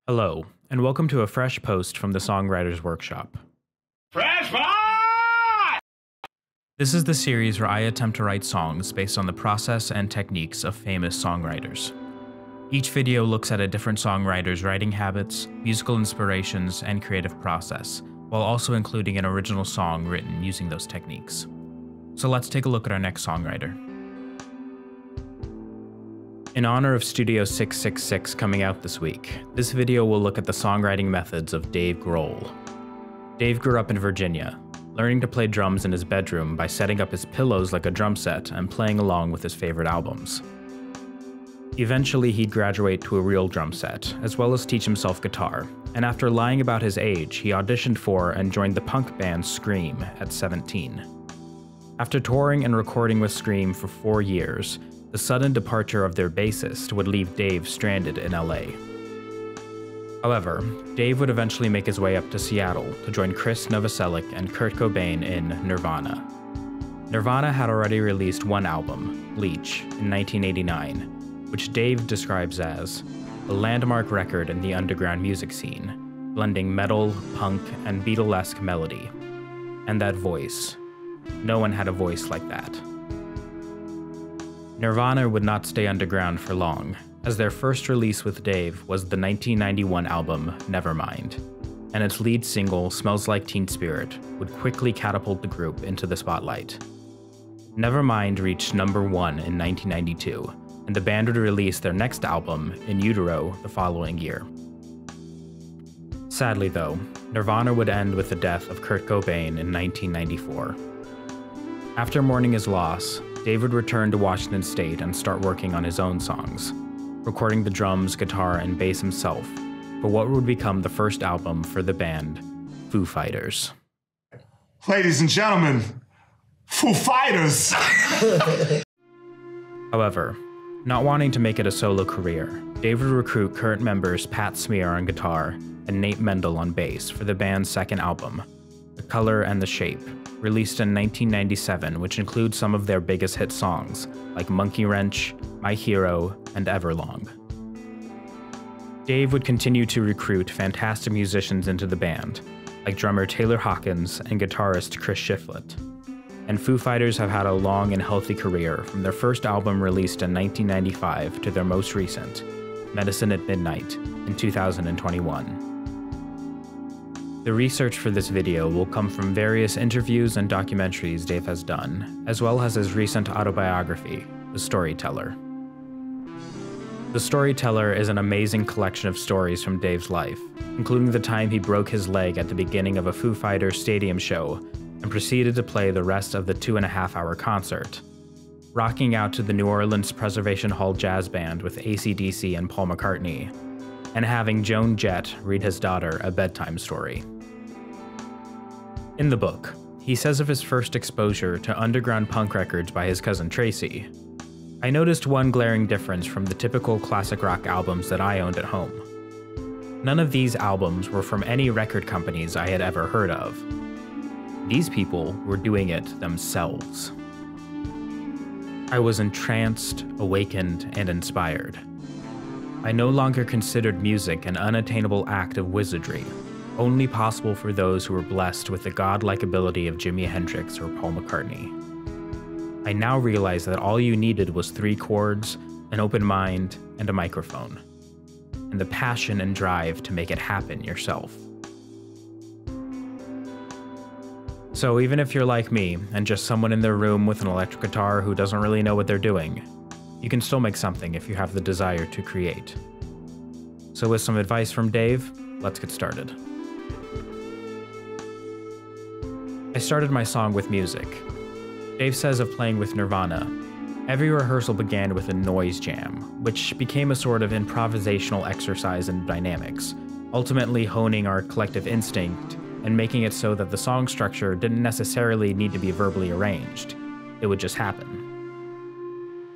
Hello, and welcome to a fresh post from the Songwriters Workshop. Fresh Pot! This is the series where I attempt to write songs based on the process and techniques of famous songwriters. Each video looks at a different songwriter's writing habits, musical inspirations, and creative process, while also including an original song written using those techniques. So let's take a look at our next songwriter. In honor of Studio 666 coming out this week, this video will look at the songwriting methods of Dave Grohl. Dave grew up in Virginia, learning to play drums in his bedroom by setting up his pillows like a drum set and playing along with his favorite albums. Eventually, he'd graduate to a real drum set, as well as teach himself guitar, and after lying about his age, he auditioned for and joined the punk band Scream at 17. After touring and recording with Scream for 4 years, the sudden departure of their bassist would leave Dave stranded in LA. However, Dave would eventually make his way up to Seattle to join Chris Novoselic and Kurt Cobain in Nirvana. Nirvana had already released one album, Bleach, in 1989, which Dave describes as a landmark record in the underground music scene, blending metal, punk, and Beatlesque melody. And that voice. No one had a voice like that. Nirvana would not stay underground for long, as their first release with Dave was the 1991 album Nevermind, and its lead single, Smells Like Teen Spirit, would quickly catapult the group into the spotlight. Nevermind reached #1 in 1992, and the band would release their next album, In Utero, the following year. Sadly though, Nirvana would end with the death of Kurt Cobain in 1994. After mourning his loss, Dave would return to Washington State and start working on his own songs, recording the drums, guitar, and bass himself for what would become the first album for the band, Foo Fighters. Ladies and gentlemen, Foo Fighters! However, not wanting to make it a solo career, Dave would recruit current members Pat Smear on guitar and Nate Mendel on bass for the band's second album, The Color and the Shape, released in 1997, which includes some of their biggest hit songs, like Monkey Wrench, My Hero, and Everlong. Dave would continue to recruit fantastic musicians into the band, like drummer Taylor Hawkins and guitarist Chris Shiflett. And Foo Fighters have had a long and healthy career from their first album released in 1995 to their most recent, Medicine at Midnight, in 2021. The research for this video will come from various interviews and documentaries Dave has done, as well as his recent autobiography, The Storyteller. The Storyteller is an amazing collection of stories from Dave's life, including the time he broke his leg at the beginning of a Foo Fighters stadium show and proceeded to play the rest of the 2.5-hour concert, rocking out to the New Orleans Preservation Hall Jazz Band with AC/DC and Paul McCartney, and having Joan Jett read his daughter a bedtime story. In the book, he says of his first exposure to underground punk records by his cousin Tracy, "I noticed one glaring difference from the typical classic rock albums that I owned at home. None of these albums were from any record companies I had ever heard of. These people were doing it themselves. I was entranced, awakened, and inspired. I no longer considered music an unattainable act of wizardry, only possible for those who were blessed with the godlike ability of Jimi Hendrix or Paul McCartney. I now realize that all you needed was 3 chords, an open mind, and a microphone, and the passion and drive to make it happen yourself." So even if you're like me, and just someone in their room with an electric guitar who doesn't really know what they're doing, you can still make something if you have the desire to create. So with some advice from Dave, let's get started. I started my song with music. Dave says of playing with Nirvana, "Every rehearsal began with a noise jam, which became a sort of improvisational exercise in dynamics, ultimately honing our collective instinct and making it so that the song structure didn't necessarily need to be verbally arranged. It would just happen.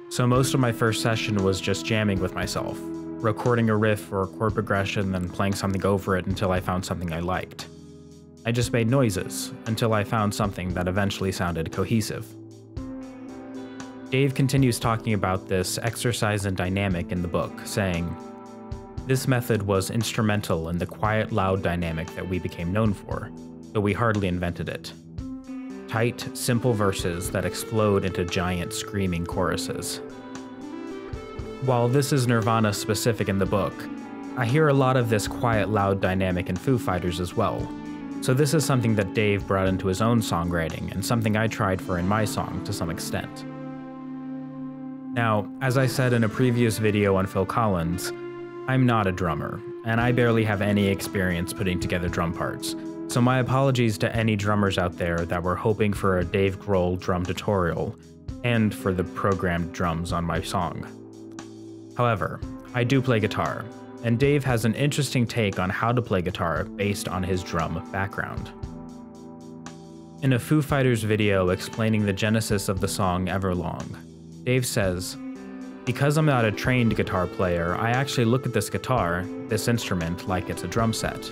So most of my first session was just jamming with myself, recording a riff or a chord progression, then playing something over it until I found something I liked. I just made noises until I found something that eventually sounded cohesive." Dave continues talking about this exercise in dynamic in the book, saying, This method was instrumental in the quiet, loud dynamic that we became known for, though we hardly invented it. Tight, simple verses that explode into giant, screaming choruses. While this is Nirvana specific in the book, I hear a lot of this quiet, loud dynamic in Foo Fighters as well, so this is something that Dave brought into his own songwriting and something I tried for in my song to some extent. Now, as I said in a previous video on Phil Collins, I'm not a drummer, and I barely have any experience putting together drum parts, so my apologies to any drummers out there that were hoping for a Dave Grohl drum tutorial, and for the programmed drums on my song. However, I do play guitar, and Dave has an interesting take on how to play guitar based on his drum background. In a Foo Fighters video explaining the genesis of the song Everlong, Dave says, "Because I'm not a trained guitar player, I actually look at this guitar, this instrument, like it's a drum set.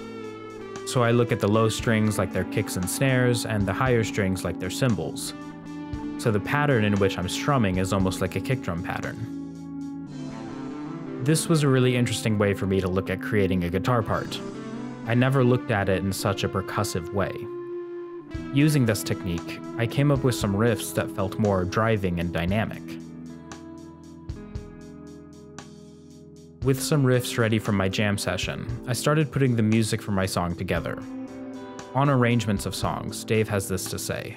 So I look at the low strings like they're kicks and snares, and the higher strings like they're cymbals. So the pattern in which I'm strumming is almost like a kick drum pattern." This was a really interesting way for me to look at creating a guitar part. I never looked at it in such a percussive way. Using this technique, I came up with some riffs that felt more driving and dynamic. With some riffs ready from my jam session, I started putting the music for my song together. On arrangements of songs, Dave has this to say,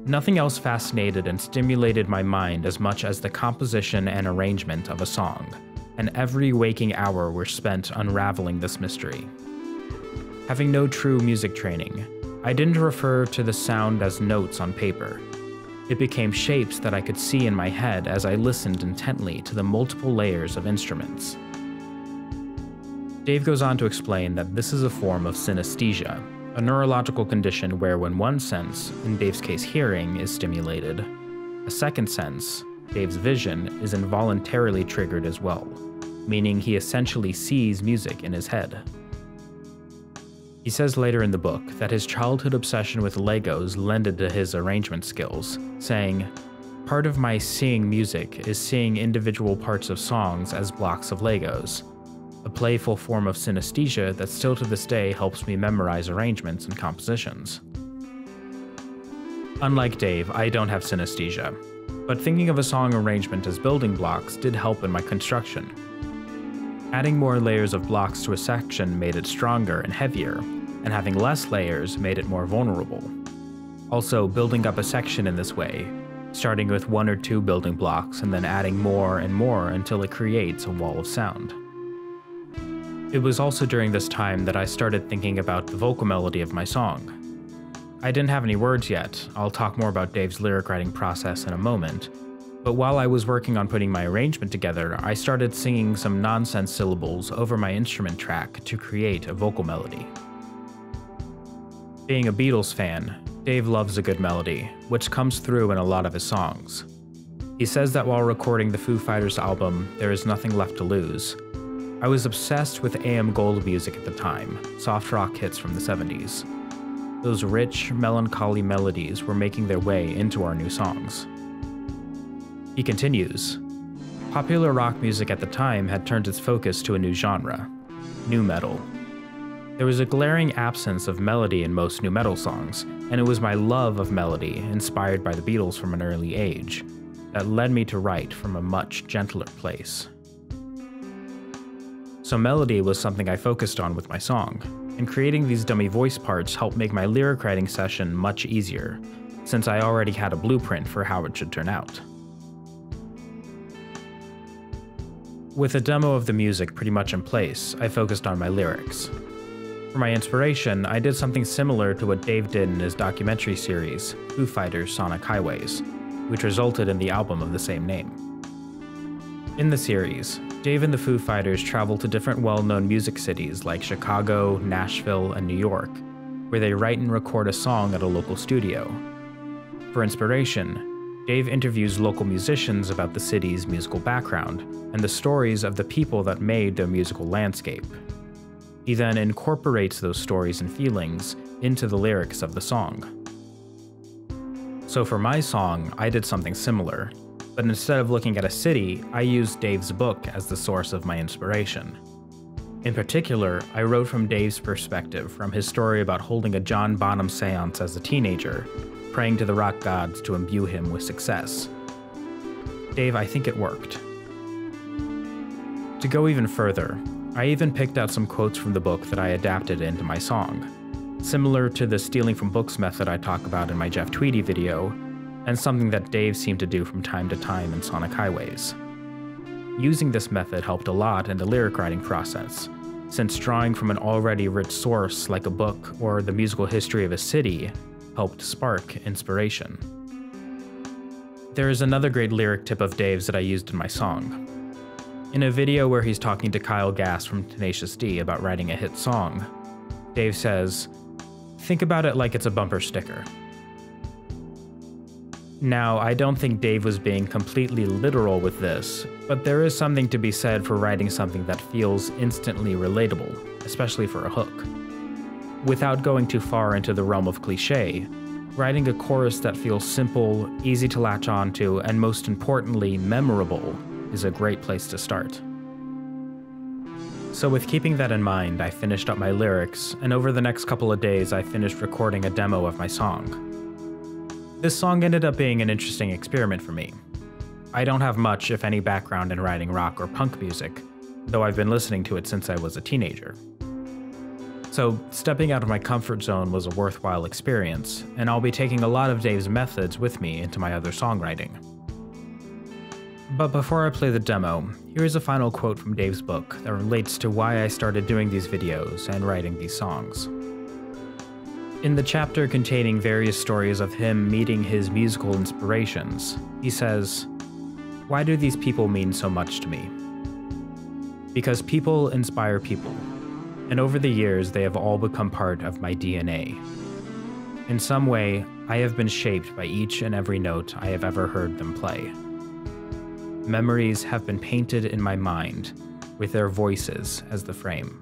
"Nothing else fascinated and stimulated my mind as much as the composition and arrangement of a song, and every waking hour were spent unraveling this mystery. Having no true music training, I didn't refer to the sound as notes on paper. It became shapes that I could see in my head as I listened intently to the multiple layers of instruments." Dave goes on to explain that this is a form of synesthesia, a neurological condition where when one sense, in Dave's case hearing, is stimulated, a second sense, Dave's vision, is involuntarily triggered as well, meaning he essentially sees music in his head. He says later in the book that his childhood obsession with Legos lended to his arrangement skills, saying, "Part of my seeing music is seeing individual parts of songs as blocks of Legos, a playful form of synesthesia that still to this day helps me memorize arrangements and compositions." Unlike Dave, I don't have synesthesia, but thinking of a song arrangement as building blocks did help in my construction. Adding more layers of blocks to a section made it stronger and heavier, and having less layers made it more vulnerable. Also, building up a section in this way, starting with 1 or 2 building blocks and then adding more and more until it creates a wall of sound. It was also during this time that I started thinking about the vocal melody of my song. I didn't have any words yet. I'll talk more about Dave's lyric writing process in a moment, but while I was working on putting my arrangement together, I started singing some nonsense syllables over my instrument track to create a vocal melody. Being a Beatles fan, Dave loves a good melody, which comes through in a lot of his songs. He says that while recording the Foo Fighters album, There Is Nothing Left to Lose, I was obsessed with AM Gold music at the time, soft rock hits from the 70s. Those rich, melancholy melodies were making their way into our new songs. He continues, "Popular rock music at the time had turned its focus to a new genre, nu metal. There was a glaring absence of melody in most nu metal songs, and it was my love of melody, inspired by the Beatles from an early age, that led me to write from a much gentler place." So melody was something I focused on with my song, and creating these dummy voice parts helped make my lyric writing session much easier, since I already had a blueprint for how it should turn out. With a demo of the music pretty much in place, I focused on my lyrics. For my inspiration, I did something similar to what Dave did in his documentary series, Foo Fighters Sonic Highways, which resulted in the album of the same name. In the series, Dave and the Foo Fighters travel to different well-known music cities like Chicago, Nashville, and New York, where they write and record a song at a local studio. For inspiration, Dave interviews local musicians about the city's musical background and the stories of the people that made their musical landscape. He then incorporates those stories and feelings into the lyrics of the song. So for my song, I did something similar, but instead of looking at a city, I used Dave's book as the source of my inspiration. In particular, I wrote from Dave's perspective, from his story about holding a John Bonham seance as a teenager, praying to the rock gods to imbue him with success. Dave, I think it worked. To go even further, I even picked out some quotes from the book that I adapted into my song, similar to the stealing from books method I talk about in my Jeff Tweedy video, and something that Dave seemed to do from time to time in Sonic Highways. Using this method helped a lot in the lyric writing process, since drawing from an already rich source like a book or the musical history of a city helped spark inspiration. There is another great lyric tip of Dave's that I used in my song. In a video where he's talking to Kyle Gass from Tenacious D about writing a hit song, Dave says, "Think about it like it's a bumper sticker." Now, I don't think Dave was being completely literal with this, but there is something to be said for writing something that feels instantly relatable, especially for a hook. Without going too far into the realm of cliché, writing a chorus that feels simple, easy to latch onto, and most importantly, memorable is a great place to start. So with keeping that in mind, I finished up my lyrics, and over the next couple of days I finished recording a demo of my song. This song ended up being an interesting experiment for me. I don't have much, if any, background in writing rock or punk music, though I've been listening to it since I was a teenager. So stepping out of my comfort zone was a worthwhile experience, and I'll be taking a lot of Dave's methods with me into my other songwriting. But before I play the demo, here's a final quote from Dave's book that relates to why I started doing these videos and writing these songs. In the chapter containing various stories of him meeting his musical inspirations, he says, "Why do these people mean so much to me? Because people inspire people, and over the years they have all become part of my DNA. In some way, I have been shaped by each and every note I have ever heard them play. Memories have been painted in my mind, with their voices as the frame."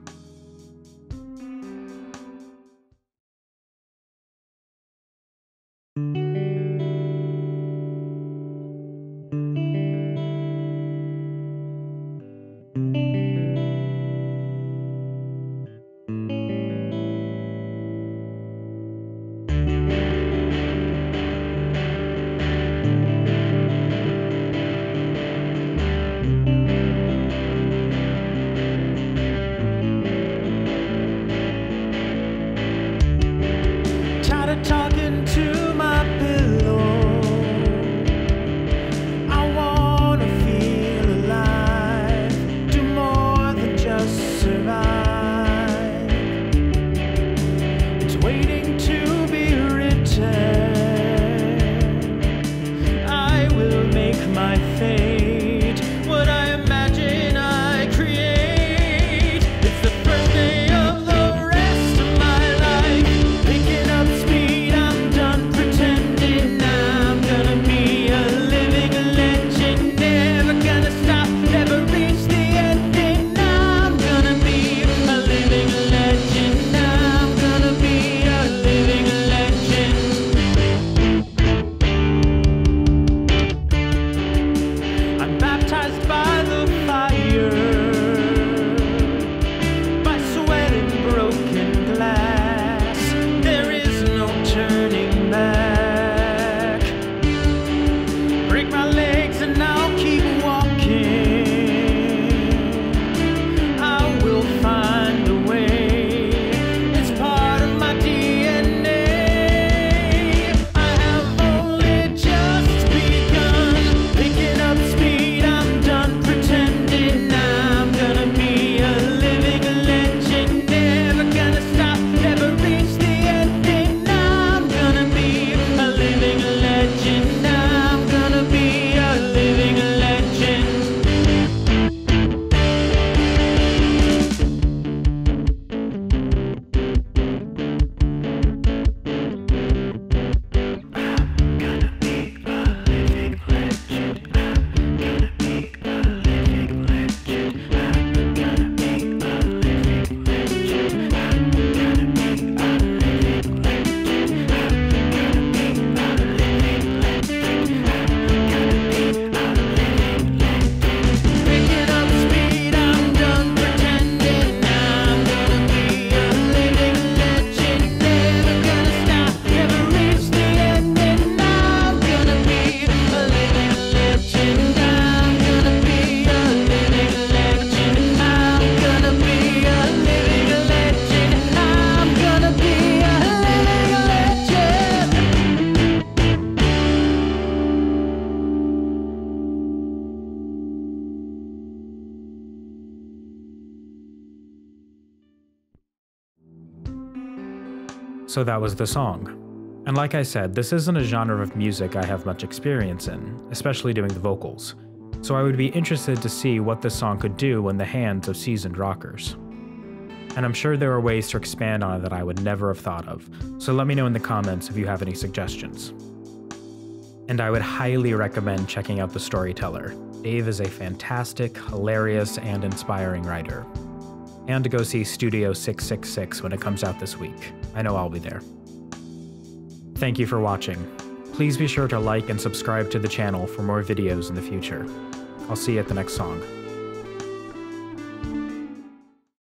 So that was the song. And like I said, this isn't a genre of music I have much experience in, especially doing the vocals. So I would be interested to see what this song could do in the hands of seasoned rockers. And I'm sure there are ways to expand on it that I would never have thought of, so let me know in the comments if you have any suggestions. And I would highly recommend checking out The Storyteller. Dave is a fantastic, hilarious, and inspiring writer. And to go see Studio 666 when it comes out this week. I know I'll be there. Thank you for watching. Please be sure to like and subscribe to the channel for more videos in the future. I'll see you at the next song.